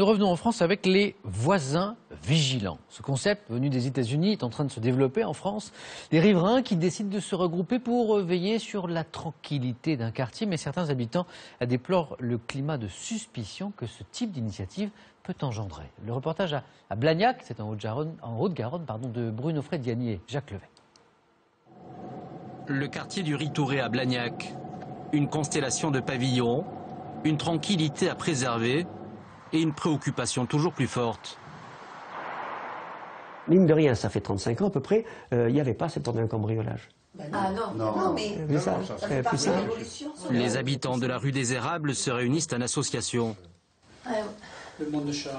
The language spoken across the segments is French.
Nous revenons en France avec les voisins vigilants. Ce concept, venu des États-Unis, est en train de se développer en France. Des riverains qui décident de se regrouper pour veiller sur la tranquillité d'un quartier. Mais certains habitants déplorent le climat de suspicion que ce type d'initiative peut engendrer. Le reportage à Blagnac, c'est en Haute-Garonne, de Bruno Frediani et Jacques Levet. Le quartier du Ritouré à Blagnac. Une constellation de pavillons, une tranquillité à préserver et une préoccupation toujours plus forte. Mine de rien, ça fait 35 ans à peu près, il n'y avait pas cette ordre d'un cambriolage. Ah non, mais ça fait plus simple. Les habitants de la rue des Érables se réunissent en association. Le monde change.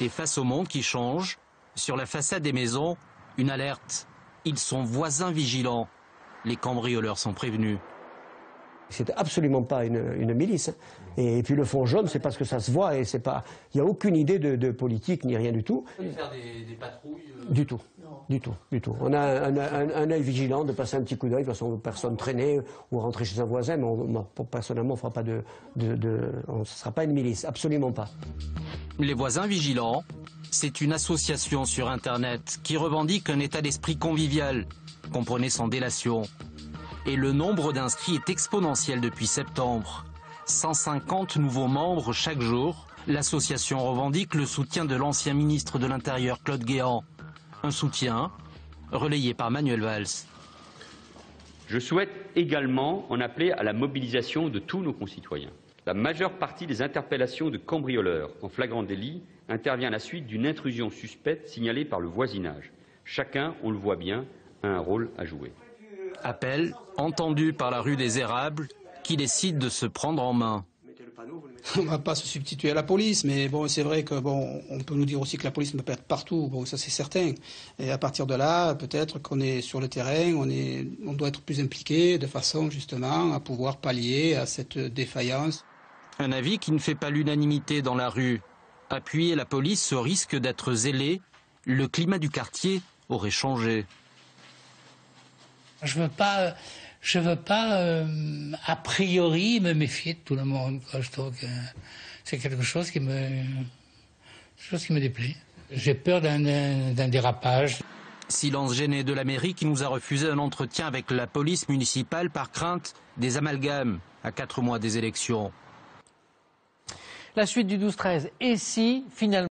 Et face au monde qui change, sur la façade des maisons, une alerte. Ils sont voisins vigilants. Les cambrioleurs sont prévenus. C'est absolument pas une milice. Et puis le fond jaune, c'est parce que ça se voit et c'est pas. Il n'y a aucune idée de politique ni rien du tout. Faire des patrouilles Du tout. Du tout, du tout. On a un œil vigilant de passer un petit coup d'œil, de toute façon, personne traîner ou rentrer chez un voisin, mais personnellement, on fera pas ce ne sera pas une milice, absolument pas. Les voisins vigilants, c'est une association sur Internet qui revendique un état d'esprit convivial, comprenez sans délation. Et le nombre d'inscrits est exponentiel depuis septembre. 150 nouveaux membres chaque jour. L'association revendique le soutien de l'ancien ministre de l'Intérieur Claude Guéant. Un soutien relayé par Manuel Valls. Je souhaite également en appeler à la mobilisation de tous nos concitoyens. La majeure partie des interpellations de cambrioleurs en flagrant délit intervient à la suite d'une intrusion suspecte signalée par le voisinage. Chacun, on le voit bien, a un rôle à jouer. Appel entendu par la rue des Érables qui décide de se prendre en main. On ne va pas se substituer à la police, mais bon, c'est vrai que on peut nous dire aussi que la police ne peut pas être partout. Bon, ça c'est certain. Et à partir de là, peut-être qu'on est sur le terrain, on doit être plus impliqué de façon justement à pouvoir pallier à cette défaillance. Un avis qui ne fait pas l'unanimité dans la rue. Appuyer la police au risque d'être zélé, le climat du quartier aurait changé. Je veux pas a priori me méfier de tout le monde. Je trouve que c'est quelque chose qui me déplaît. J'ai peur d'un dérapage. Silence gêné de la mairie qui nous a refusé un entretien avec la police municipale par crainte des amalgames à 4 mois des élections. La suite du 12-13. Et si, finalement...